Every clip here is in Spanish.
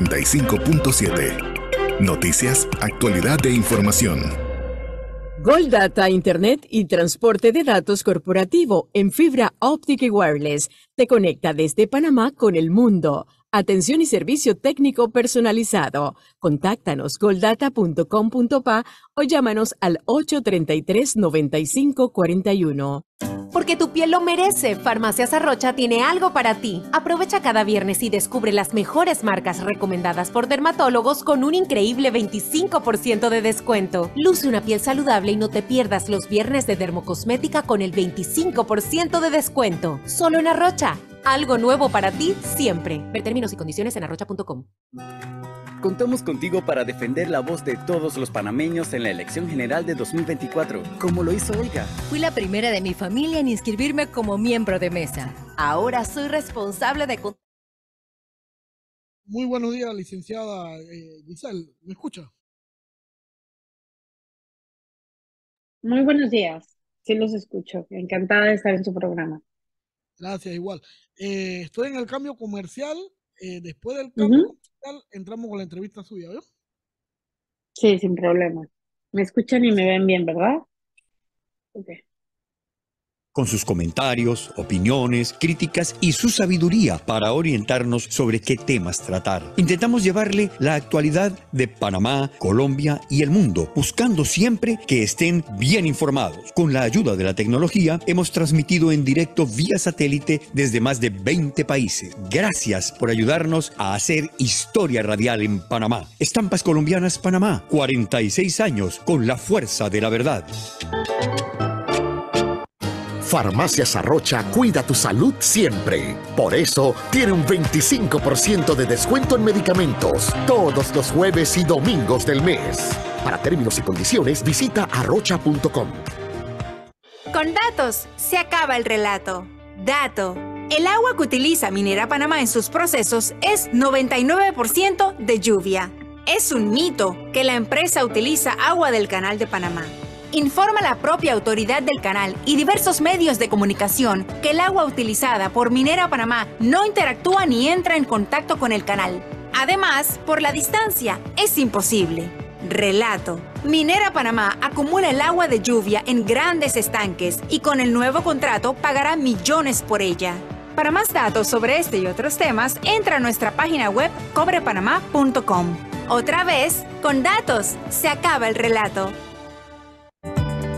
95.7. Noticias, actualidad e información. Gold Data, Internet y transporte de datos corporativo en fibra óptica y wireless. Te conecta desde Panamá con el mundo. Atención y servicio técnico personalizado. Contáctanos golddata.com.pa o llámanos al 833-9541. Porque tu piel lo merece, Farmacias Arrocha tiene algo para ti. Aprovecha cada viernes y descubre las mejores marcas recomendadas por dermatólogos con un increíble 25% de descuento. Luce una piel saludable y no te pierdas los viernes de dermocosmética con el 25% de descuento. Solo en Arrocha. Algo nuevo para ti siempre. Ver términos y condiciones en arrocha.com. Contamos contigo para defender la voz de todos los panameños en la elección general de 2024, como lo hizo Olga. Fui la primera de mi familia en inscribirme como miembro de mesa. Ahora soy responsable de... Muy buenos días, licenciada Giselle. ¿Me escucha? Muy buenos días. Sí los escucho. Encantada de estar en su programa. Gracias, igual. Estoy en el cambio comercial. Después del cambio comercial entramos con la entrevista suya, ¿vio? Sí, sin problema. Me escuchan y me ven bien, ¿verdad? Okay. Con sus comentarios, opiniones, críticas y su sabiduría para orientarnos sobre qué temas tratar. Intentamos llevarle la actualidad de Panamá, Colombia y el mundo, buscando siempre que estén bien informados. Con la ayuda de la tecnología, hemos transmitido en directo vía satélite desde más de 20 países. Gracias por ayudarnos a hacer historia radial en Panamá. Estampas Colombianas Panamá, 46 años con la fuerza de la verdad. Farmacias Arrocha cuida tu salud siempre. Por eso, tiene un 25% de descuento en medicamentos todos los jueves y domingos del mes. Para términos y condiciones, visita arrocha.com. Con datos, se acaba el relato. Dato. El agua que utiliza Minera Panamá en sus procesos es 99% de lluvia. Es un mito que la empresa utiliza agua del Canal de Panamá. Informa la propia autoridad del canal y diversos medios de comunicación que el agua utilizada por Minera Panamá no interactúa ni entra en contacto con el canal. Además, por la distancia, es imposible. Relato. Minera Panamá acumula el agua de lluvia en grandes estanques y con el nuevo contrato pagará millones por ella. Para más datos sobre este y otros temas, entra a nuestra página web cobrepanamá.com. Otra vez, con datos, se acaba el relato.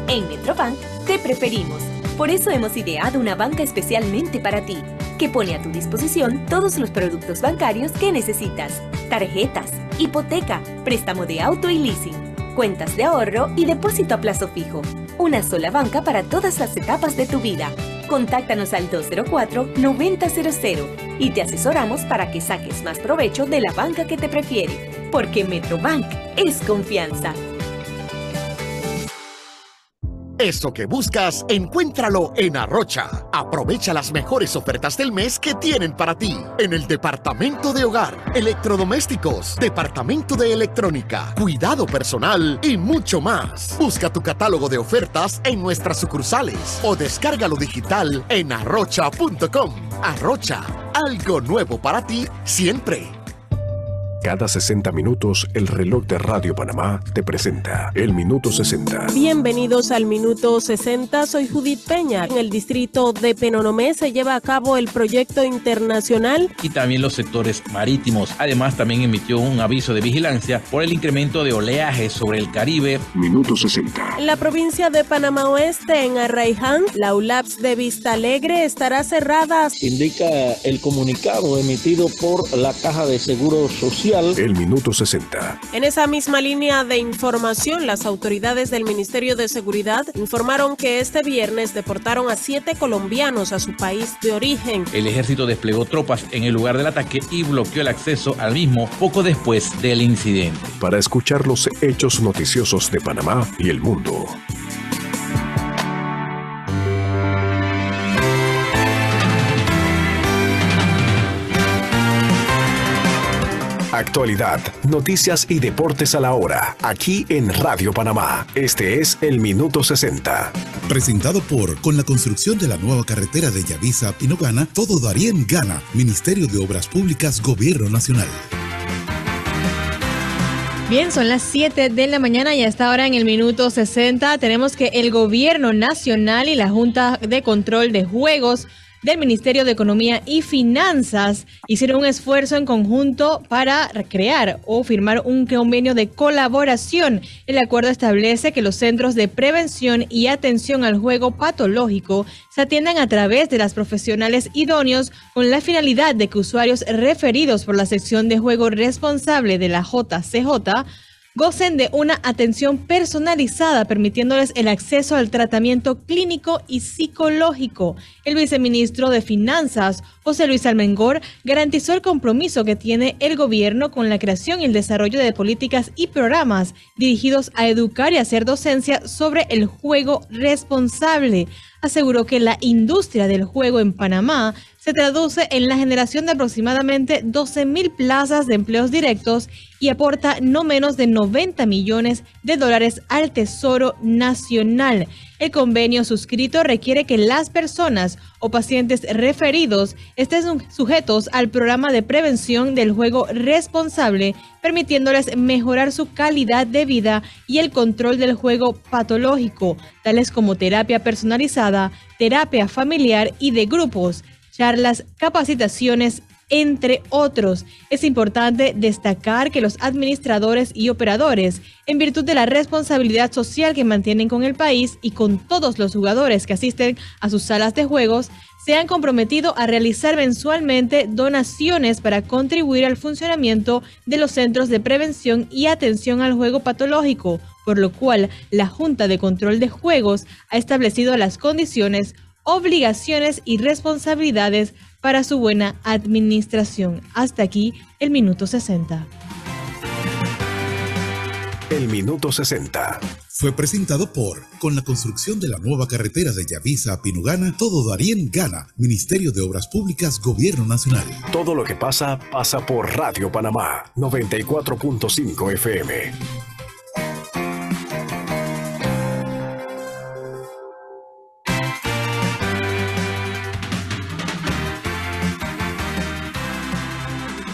En Metrobank te preferimos. Por eso hemos ideado una banca especialmente para ti, que pone a tu disposición todos los productos bancarios que necesitas: tarjetas, hipoteca, préstamo de auto y leasing, cuentas de ahorro y depósito a plazo fijo. Una sola banca para todas las etapas de tu vida. Contáctanos al 204-9000 y te asesoramos para que saques más provecho de la banca que te prefiere. Porque Metrobank es confianza. Eso que buscas, encuéntralo en Arrocha. Aprovecha las mejores ofertas del mes que tienen para ti. En el departamento de hogar, electrodomésticos, departamento de electrónica, cuidado personal y mucho más. Busca tu catálogo de ofertas en nuestras sucursales o descárgalo digital en arrocha.com. Arrocha, algo nuevo para ti siempre. Cada 60 minutos, el reloj de Radio Panamá te presenta el Minuto 60. Bienvenidos al Minuto 60. Soy Judith Peña. En el distrito de Penonomé se lleva a cabo el proyecto internacional y también los sectores marítimos. Además, también emitió un aviso de vigilancia por el incremento de oleaje sobre el Caribe. Minuto 60. En la provincia de Panamá Oeste, en Arraiján, la ULAPS de Vista Alegre estará cerrada. Indica el comunicado emitido por la Caja de Seguro Social. El Minuto 60. En esa misma línea de información, las autoridades del Ministerio de Seguridad informaron que este viernes deportaron a 7 colombianos a su país de origen. El ejército desplegó tropas en el lugar del ataque y bloqueó el acceso al mismo poco después del incidente. Para escuchar los hechos noticiosos de Panamá y el mundo. Actualidad, noticias y deportes a la hora, aquí en Radio Panamá. Este es el Minuto 60. Presentado por, con la construcción de la nueva carretera de Yavisa a Pinogana, todo Darién gana. Ministerio de Obras Públicas, Gobierno Nacional. Bien, son las 7 de la mañana y hasta ahora en el minuto 60 tenemos que el Gobierno Nacional y la Junta de Control de Juegos del Ministerio de Economía y Finanzas hicieron un esfuerzo en conjunto para crear o firmar un convenio de colaboración. El acuerdo establece que los centros de prevención y atención al juego patológico se atiendan a través de las profesionales idóneos con la finalidad de que usuarios referidos por la sección de juego responsable de la JCJ gocen de una atención personalizada, permitiéndoles el acceso al tratamiento clínico y psicológico. El viceministro de Finanzas, José Luis Almengor, garantizó el compromiso que tiene el gobierno con la creación y el desarrollo de políticas y programas dirigidos a educar y hacer docencia sobre el juego responsable. Aseguró que la industria del juego en Panamá se traduce en la generación de aproximadamente 12,000 plazas de empleos directos y aporta no menos de $90 millones al Tesoro Nacional. El convenio suscrito requiere que las personas o pacientes referidos estén sujetos al programa de prevención del juego responsable, permitiéndoles mejorar su calidad de vida y el control del juego patológico, tales como terapia personalizada, terapia familiar y de grupos, charlas, capacitaciones, entre otros. Es importante destacar que los administradores y operadores, en virtud de la responsabilidad social que mantienen con el país y con todos los jugadores que asisten a sus salas de juegos, se han comprometido a realizar mensualmente donaciones para contribuir al funcionamiento de los centros de prevención y atención al juego patológico, por lo cual la Junta de Control de Juegos ha establecido las condiciones, obligaciones y responsabilidades para su buena administración. Hasta aquí el minuto 60. El minuto 60 fue presentado por, con la construcción de la nueva carretera de Yavisa a Pinugana, todo Darién gana. Ministerio de Obras Públicas, Gobierno Nacional. Todo lo que pasa, pasa por Radio Panamá 94.5 FM.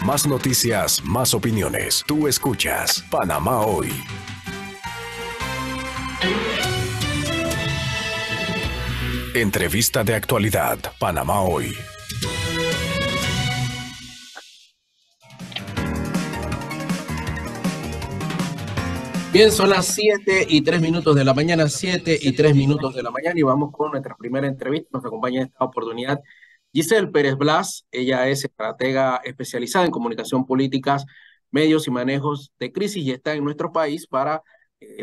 Más noticias, más opiniones. Tú escuchas Panamá Hoy. Entrevista de actualidad. Panamá Hoy. Bien, son las 7:03 de la mañana, 7:03 de la mañana, y vamos con nuestra primera entrevista. Nos acompaña en esta oportunidad Giselle Pérez Blas. Ella es estratega especializada en comunicación políticas, medios y manejos de crisis, y está en nuestro país para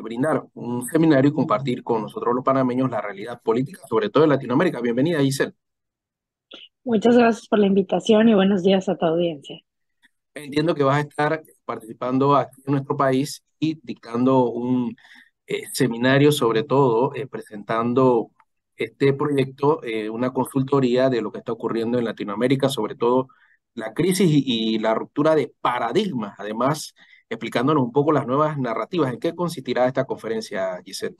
brindar un seminario y compartir con nosotros los panameños la realidad política, sobre todo en Latinoamérica. Bienvenida, Giselle. Muchas gracias por la invitación y buenos días a tu audiencia. Entiendo que vas a estar participando aquí en nuestro país y dictando un seminario, sobre todo presentando este proyecto, una consultoría de lo que está ocurriendo en Latinoamérica, sobre todo la crisis y la ruptura de paradigmas, además explicándonos un poco las nuevas narrativas. ¿En qué consistirá esta conferencia, Giselle?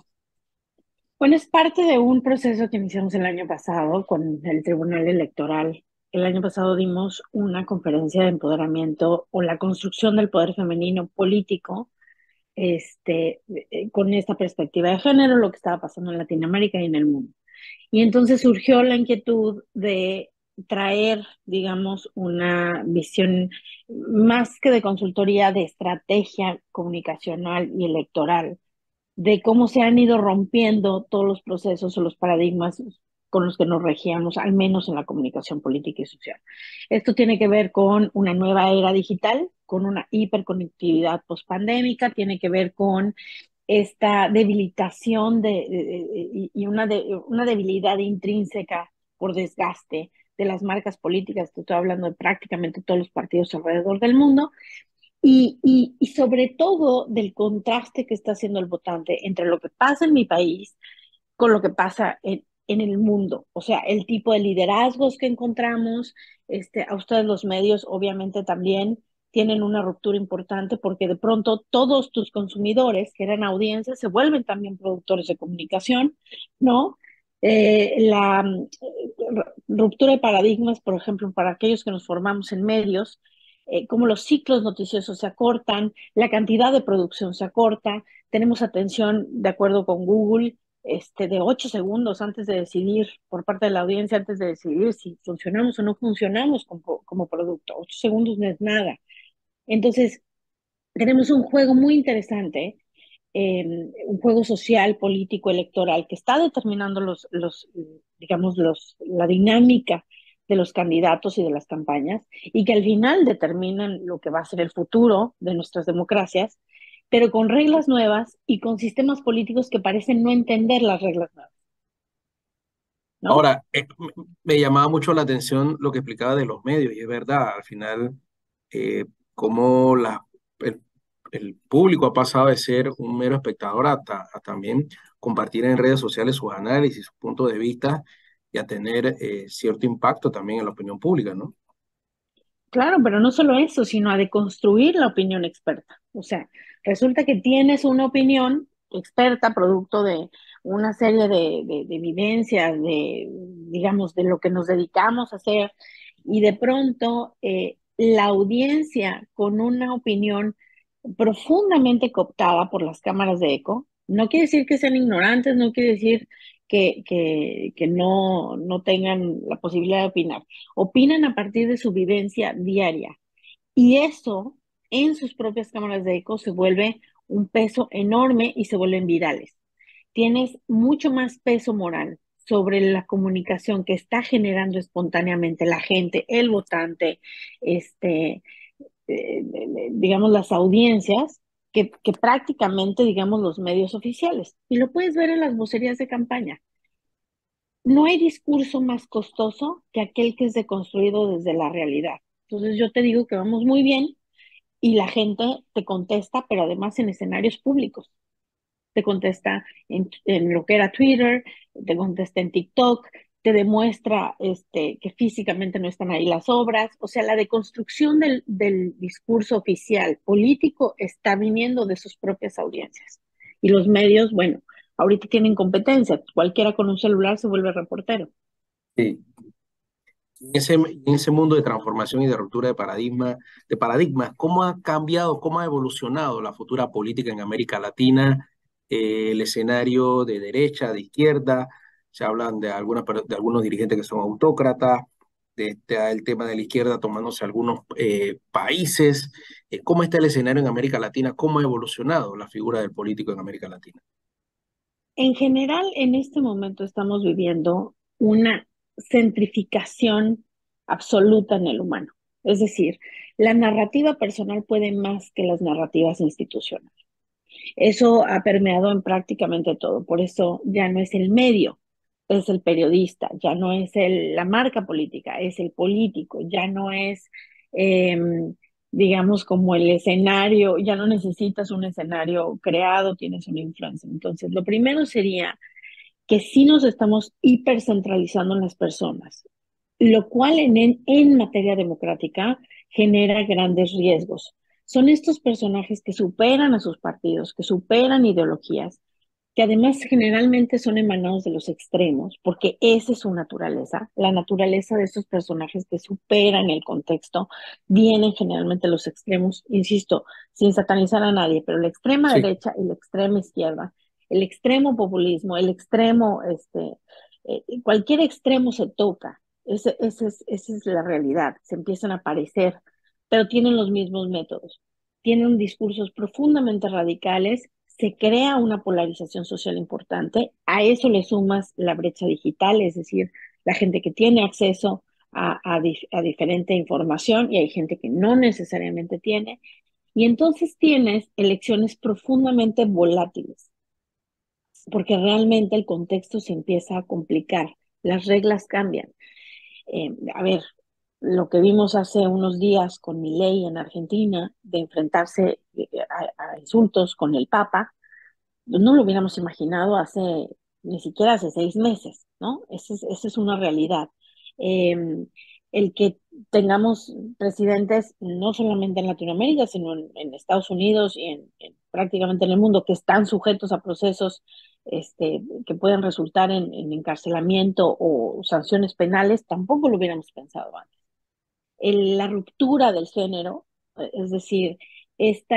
Bueno, es parte de un proceso que iniciamos el año pasado con el Tribunal Electoral. El año pasado dimos una conferencia de empoderamiento o la construcción del poder femenino político, con esta perspectiva de género, lo que estaba pasando en Latinoamérica y en el mundo. Y entonces surgió la inquietud de traer, digamos, una visión más que de consultoría, de estrategia comunicacional y electoral, de cómo se han ido rompiendo todos los procesos o los paradigmas con los que nos regíamos, al menos en la comunicación política y social. Esto tiene que ver con una nueva era digital, con una hiperconectividad pospandémica, tiene que ver con esta debilitación y una debilidad intrínseca por desgaste de las marcas políticas. Te estoy hablando de prácticamente todos los partidos alrededor del mundo, y sobre todo del contraste que está haciendo el votante entre lo que pasa en mi país con lo que pasa en el mundo. O sea, el tipo de liderazgos que encontramos, a ustedes los medios obviamente también tienen una ruptura importante, porque de pronto todos tus consumidores, que eran audiencias, se vuelven también productores de comunicación, ¿no? La ruptura de paradigmas, por ejemplo, para aquellos que nos formamos en medios, cómo los ciclos noticiosos se acortan, la cantidad de producción se acorta, tenemos atención, de acuerdo con Google, de 8 segundos antes de decidir, por parte de la audiencia, antes de decidir si funcionamos o no funcionamos como producto. 8 segundos no es nada. Entonces, tenemos un juego muy interesante, un juego social, político, electoral, que está determinando la dinámica de los candidatos y de las campañas, y que al final determinan lo que va a ser el futuro de nuestras democracias, pero con reglas nuevas y con sistemas políticos que parecen no entender las reglas nuevas, ¿no? Ahora, me llamaba mucho la atención lo que explicaba de los medios, y es verdad, al final, cómo el, el público ha pasado de ser un mero espectador a también compartir en redes sociales sus análisis, sus puntos de vista, y a tener cierto impacto también en la opinión pública, ¿no? Claro, pero no solo eso, sino a deconstruir la opinión experta. O sea, resulta que tienes una opinión experta producto de una serie de vivencias, digamos, de lo que nos dedicamos a hacer, y de pronto la audiencia con una opinión profundamente cooptada por las cámaras de eco, no quiere decir que sean ignorantes, no quiere decir que no tengan la posibilidad de opinar. Opinan a partir de su vivencia diaria. Y eso, en sus propias cámaras de eco, se vuelve un peso enorme y se vuelven virales. Tienes mucho más peso moral sobre la comunicación que está generando espontáneamente la gente, el votante, digamos, las audiencias, que prácticamente, digamos, los medios oficiales. Y lo puedes ver en las vocerías de campaña. No hay discurso más costoso que aquel que es deconstruido desde la realidad. Entonces yo te digo que vamos muy bien y la gente te contesta, pero además en escenarios públicos. Te contesta en lo que era Twitter, te contesta en TikTok, te demuestra que físicamente no están ahí las obras. O sea, la deconstrucción del discurso oficial político está viniendo de sus propias audiencias. Y los medios, bueno, ahorita tienen competencia. Cualquiera con un celular se vuelve reportero. Sí. En ese mundo de transformación y de ruptura de paradigmas, ¿cómo ha cambiado, cómo ha evolucionado la futura política en América Latina? El escenario de derecha, de izquierda, se hablan de algunos dirigentes que son autócratas, el tema de la izquierda tomándose algunos países. ¿Cómo está el escenario en América Latina? ¿Cómo ha evolucionado la figura del político en América Latina? En general, en este momento estamos viviendo una centrificación absoluta en el humano. Es decir, la narrativa personal puede más que las narrativas institucionales. Eso ha permeado en prácticamente todo. Por eso ya no es el medio, es el periodista, ya no es la marca política, es el político, ya no es, digamos, como el escenario, ya no necesitas un escenario creado, tienes una influencia. Entonces, lo primero sería que sí nos estamos hipercentralizando en las personas, lo cual en materia democrática genera grandes riesgos. Son estos personajes que superan a sus partidos, que superan ideologías, que además generalmente son emanados de los extremos, porque esa es su naturaleza. La naturaleza de estos personajes que superan el contexto vienen generalmente de los extremos, insisto, sin satanizar a nadie, pero la extrema derecha y la extrema izquierda, el extremo populismo, el extremo, cualquier extremo se toca. Esa es la realidad, se empiezan a aparecer, pero tienen los mismos métodos, tienen discursos profundamente radicales, se crea una polarización social importante, a eso le sumas la brecha digital, es decir, la gente que tiene acceso a diferente información y hay gente que no necesariamente tiene, y entonces tienes elecciones profundamente volátiles, porque realmente el contexto se empieza a complicar, las reglas cambian. A ver, lo que vimos hace unos días con Milei en Argentina, de enfrentarse a insultos con el Papa, no lo hubiéramos imaginado ni siquiera hace 6 meses, ¿no? Esa es una realidad. El que tengamos presidentes no solamente en Latinoamérica, sino en Estados Unidos y prácticamente en el mundo, que están sujetos a procesos que pueden resultar en encarcelamiento o sanciones penales, tampoco lo hubiéramos pensado antes. la ruptura del género, es decir, esta,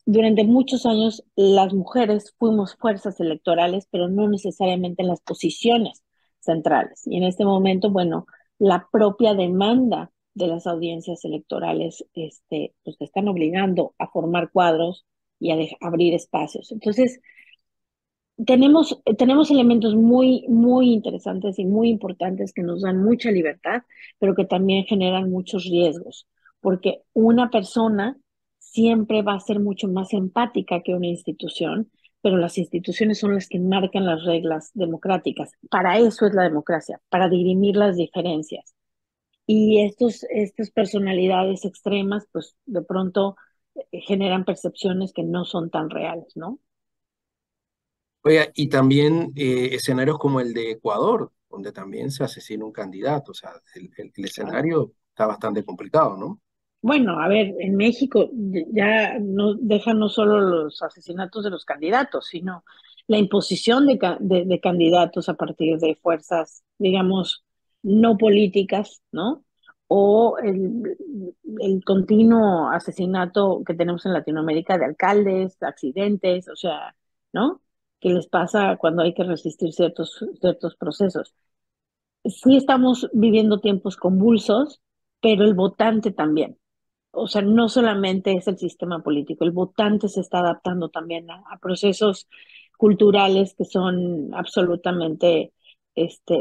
durante muchos años las mujeres fuimos fuerzas electorales, pero no necesariamente en las posiciones centrales. Y en este momento, bueno, la propia demanda de las audiencias electorales, pues te están obligando a formar cuadros y a abrir espacios. Entonces, tenemos elementos muy, muy interesantes y muy importantes que nos dan mucha libertad, pero que también generan muchos riesgos, porque una persona siempre va a ser mucho más empática que una institución, pero las instituciones son las que marcan las reglas democráticas. Para eso es la democracia, para dirimir las diferencias. Y estas personalidades extremas, pues de pronto generan percepciones que no son tan reales, ¿no? Oiga, y también escenarios como el de Ecuador, donde también se asesina un candidato. O sea, el escenario está bastante complicado, ¿no? Bueno, a ver, en México ya no dejan no solo los asesinatos de los candidatos, sino la imposición de candidatos a partir de fuerzas, digamos, no políticas, ¿no? O el continuo asesinato que tenemos en Latinoamérica de alcaldes, accidentes, o sea, ¿no? ¿Qué les pasa cuando hay que resistir ciertos procesos? Sí estamos viviendo tiempos convulsos, pero el votante también. O sea, no solamente es el sistema político, el votante se está adaptando también a procesos culturales que son absolutamente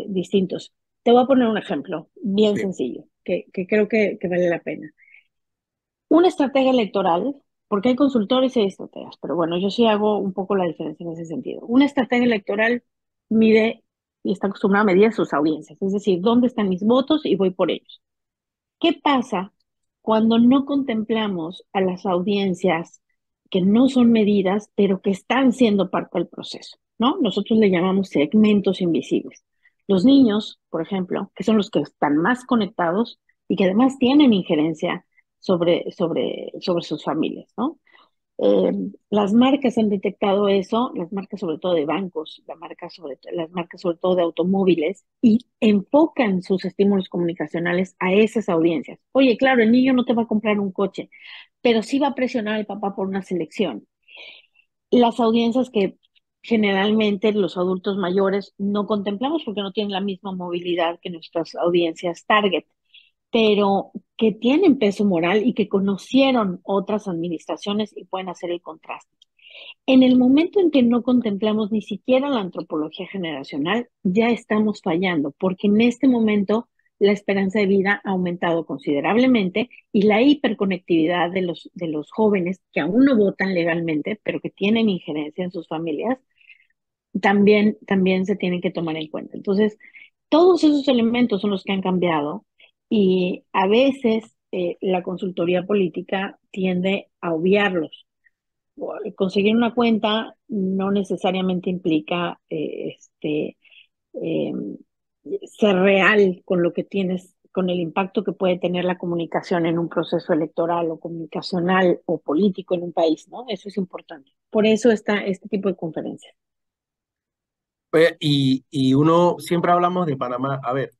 distintos. Te voy a poner un ejemplo bien sencillo, que creo que vale la pena. Una estratega electoral, porque hay consultores y hay estrategas, pero bueno, yo sí hago un poco la diferencia en ese sentido. Una estratega electoral mide y está acostumbrada a medir sus audiencias, es decir, dónde están mis votos y voy por ellos. ¿Qué pasa cuando no contemplamos a las audiencias que no son medidas, pero que están siendo parte del proceso, ¿no? Nosotros le llamamos segmentos invisibles. Los niños, por ejemplo, que son los que están más conectados y que además tienen injerencia sobre sus familias, ¿no? Las marcas han detectado eso, las marcas sobre todo de bancos, las marcas sobre todo de automóviles, y enfocan sus estímulos comunicacionales a esas audiencias. Oye, claro, el niño no te va a comprar un coche, pero sí va a presionar al papá por una selección. Las audiencias que generalmente los adultos mayores no contemplamos porque no tienen la misma movilidad que nuestras audiencias target, pero que tienen peso moral y que conocieron otras administraciones y pueden hacer el contraste. En el momento en que no contemplamos ni siquiera la antropología generacional, ya estamos fallando, porque en este momento la esperanza de vida ha aumentado considerablemente y la hiperconectividad de los jóvenes que aún no votan legalmente, pero que tienen injerencia en sus familias, también se tienen que tomar en cuenta. Entonces, todos esos elementos son los que han cambiado y a veces la consultoría política tiende a obviarlos. Conseguir una cuenta no necesariamente implica ser real con lo que tienes, con el impacto que puede tener la comunicación en un proceso electoral o comunicacional o político en un país, ¿no? Eso es importante. Por eso está este tipo de conferencias. Y uno, siempre hablamos de Panamá. A ver,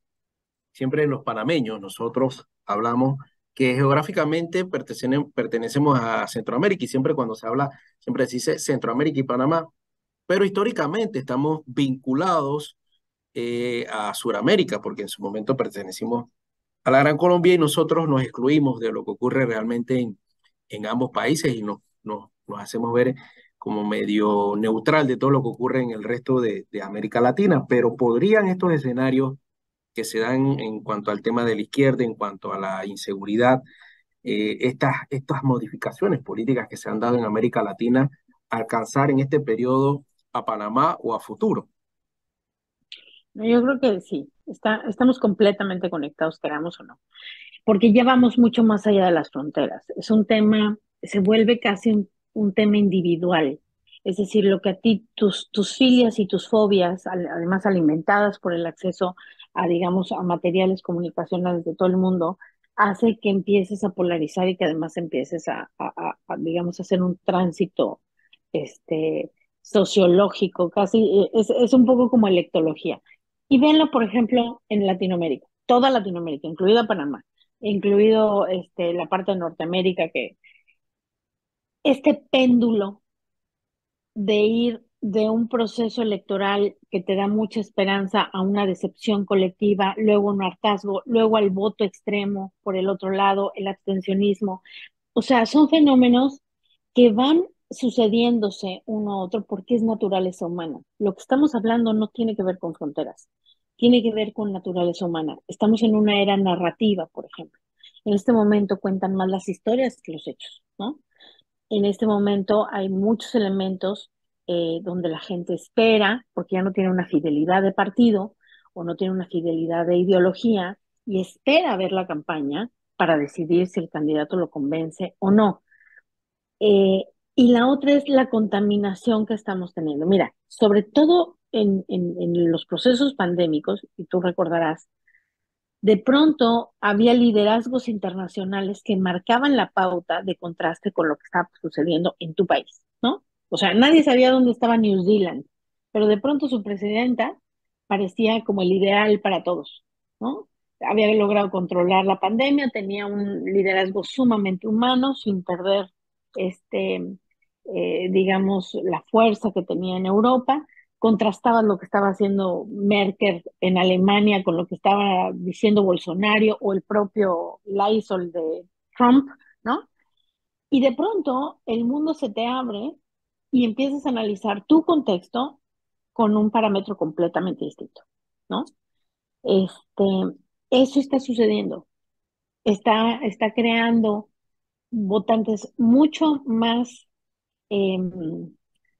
siempre los panameños, nosotros hablamos que geográficamente pertenecemos a Centroamérica y siempre cuando se habla, siempre se dice Centroamérica y Panamá, pero históricamente estamos vinculados a Sudamérica porque en su momento pertenecimos a la Gran Colombia y nosotros nos excluimos de lo que ocurre realmente en ambos países y nos hacemos ver como medio neutral de todo lo que ocurre en el resto de América Latina, pero podrían estos escenarios que se dan en cuanto al tema de la izquierda, en cuanto a la inseguridad, estas modificaciones políticas que se han dado en América Latina, alcanzar en este periodo a Panamá o a futuro? Yo creo que sí, estamos completamente conectados, queramos o no, porque ya vamos mucho más allá de las fronteras. Es un tema, se vuelve casi un tema individual. Es decir, lo que a ti, tus filias y tus fobias, además alimentadas por el acceso a, digamos, a materiales comunicacionales de todo el mundo, hace que empieces a polarizar y que además empieces digamos, a hacer un tránsito sociológico, casi, es un poco como electología. Y véanlo, por ejemplo, en Latinoamérica, toda Latinoamérica, incluida Panamá. incluido la parte de Norteamérica, que este péndulo de ir de un proceso electoral que te da mucha esperanza a una decepción colectiva, luego un hartazgo, luego al voto extremo por el otro lado, el abstencionismo. O sea, son fenómenos que van sucediéndose uno a otro porque es naturaleza humana. Lo que estamos hablando no tiene que ver con fronteras, tiene que ver con naturaleza humana. Estamos en una era narrativa, por ejemplo. En este momento cuentan más las historias que los hechos, ¿no? En este momento hay muchos elementos donde la gente espera, porque ya no tiene una fidelidad de partido o no tiene una fidelidad de ideología, y espera ver la campaña para decidir si el candidato lo convence o no. Y la otra es la contaminación que estamos teniendo. Mira, sobre todo en los procesos pandémicos, y tú recordarás, de pronto había liderazgos internacionales que marcaban la pauta de contraste con lo que estaba sucediendo en tu país, ¿no? O sea, nadie sabía dónde estaba New Zealand, pero de pronto su presidenta parecía como el ideal para todos, ¿no? Había logrado controlar la pandemia, tenía un liderazgo sumamente humano, sin perder, digamos, la fuerza que tenía en Europa. Contrastaba lo que estaba haciendo Merkel en Alemania con lo que estaba diciendo Bolsonaro o el propio Lysol de Trump, ¿no? Y de pronto el mundo se te abre y empiezas a analizar tu contexto con un parámetro completamente distinto, ¿no? Eso está sucediendo. Está creando votantes mucho más eh,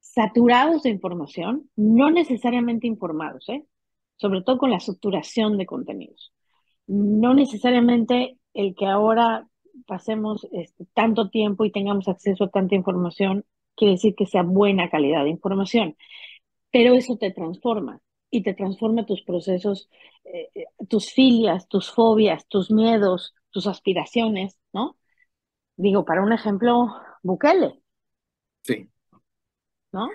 saturados de información, no necesariamente informados, sobre todo con la saturación de contenidos. No necesariamente el que ahora pasemos tanto tiempo y tengamos acceso a tanta información quiere decir que sea buena calidad de información, pero eso te transforma y te transforma tus procesos, tus filias, tus fobias, tus miedos, tus aspiraciones, ¿no? Digo, para un ejemplo, Bukele, Sí. ¿no?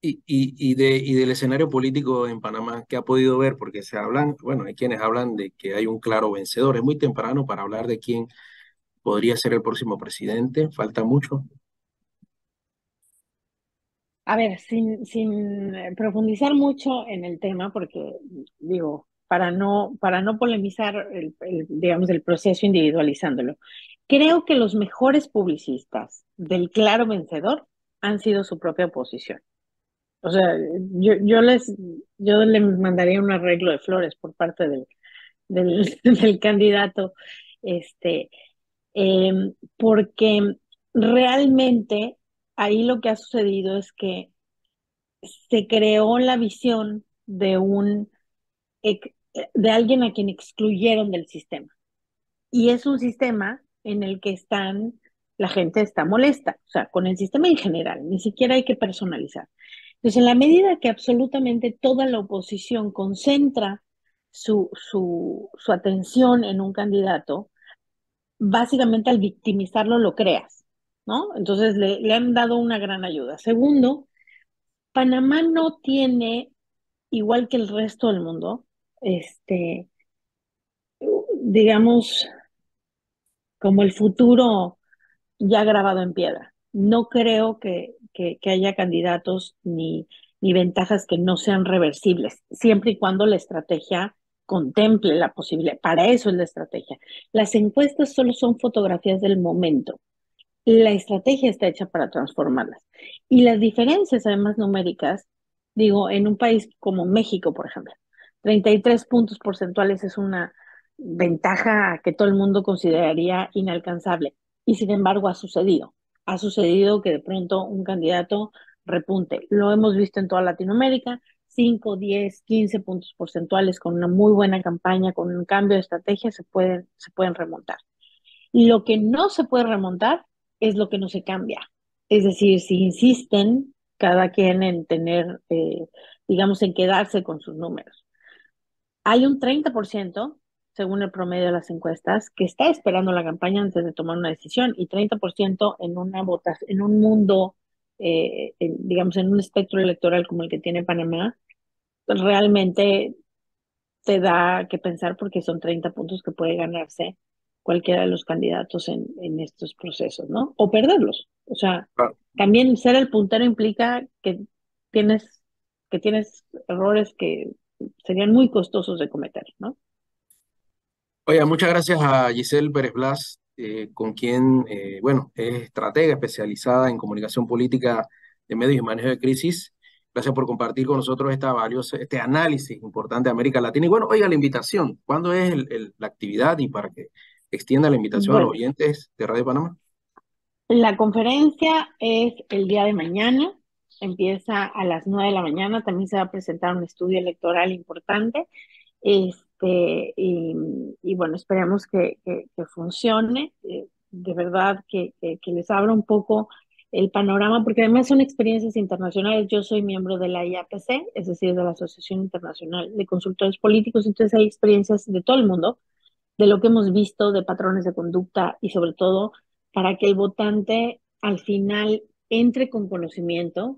Y del escenario político en Panamá, ¿qué ha podido ver? Porque se hablan, bueno, hay quienes hablan de que hay un claro vencedor. Es muy temprano para hablar de quién podría ser el próximo presidente, falta mucho. A ver, sin profundizar mucho en el tema, porque digo, para no polemizar digamos, el proceso individualizándolo, creo que los mejores publicistas del claro vencedor han sido su propia oposición. O sea, yo les mandaría un arreglo de flores por parte del candidato, este, porque realmente ahí lo que ha sucedido es que se creó la visión de alguien a quien excluyeron del sistema. Y es un sistema en el que la gente está molesta, o sea, con el sistema en general, ni siquiera hay que personalizar. Entonces, en la medida que absolutamente toda la oposición concentra su atención en un candidato, básicamente al victimizarlo lo creas, ¿no? Entonces le han dado una gran ayuda. Segundo, Panamá no tiene, igual que el resto del mundo, digamos, como el futuro ya grabado en piedra. No creo que haya candidatos ni ventajas que no sean reversibles, siempre y cuando la estrategia contemple la posibilidad. Para eso es la estrategia. Las encuestas solo son fotografías del momento. La estrategia está hecha para transformarlas. Y las diferencias, además numéricas, digo, en un país como México, por ejemplo, 33 puntos porcentuales es una ventaja que todo el mundo consideraría inalcanzable. Y sin embargo ha sucedido. Ha sucedido que de pronto un candidato repunte. Lo hemos visto en toda Latinoamérica, 5, 10, 15 puntos porcentuales con una muy buena campaña, con un cambio de estrategia, se pueden remontar. Lo que no se puede remontar es lo que no se cambia. Es decir, si insisten cada quien en tener, digamos, en quedarse con sus números. Hay un 30%, según el promedio de las encuestas, que está esperando la campaña antes de tomar una decisión y 30% en una votación, en un mundo, digamos, en un espectro electoral como el que tiene Panamá, pues realmente te da que pensar porque son 30 puntos que puede ganarse cualquiera de los candidatos en estos procesos, ¿no? O perderlos. O sea, también ser el puntero implica que tienes errores que serían muy costosos de cometer, ¿no? Oye, muchas gracias a Giselle Pérez Blas, con quien, bueno, es estratega especializada en comunicación política de medios y manejo de crisis. Gracias por compartir con nosotros este análisis importante de América Latina. Y bueno, oiga, la invitación, ¿cuándo es la actividad y para que extienda la invitación a los oyentes de Radio Panamá? La conferencia es el día de mañana, empieza a las 9 de la mañana, también se va a presentar un estudio electoral importante, y bueno, esperemos que funcione, de verdad que les abra un poco el panorama, porque además son experiencias internacionales. Yo soy miembro de la IAPC, es decir, de la Asociación Internacional de Consultores Políticos, entonces hay experiencias de todo el mundo, de lo que hemos visto, de patrones de conducta y sobre todo para que el votante al final entre con conocimiento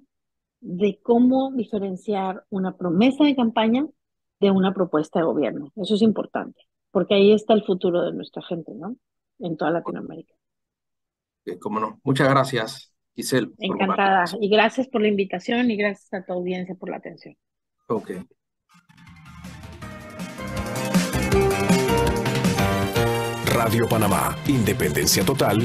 de cómo diferenciar una promesa de campaña de una propuesta de gobierno. Eso es importante, porque ahí está el futuro de nuestra gente, ¿no? En toda Latinoamérica. Cómo no. Muchas gracias, Giselle. Encantada. Y gracias por la invitación y gracias a tu audiencia por la atención. Ok. Radio Panamá, independencia total.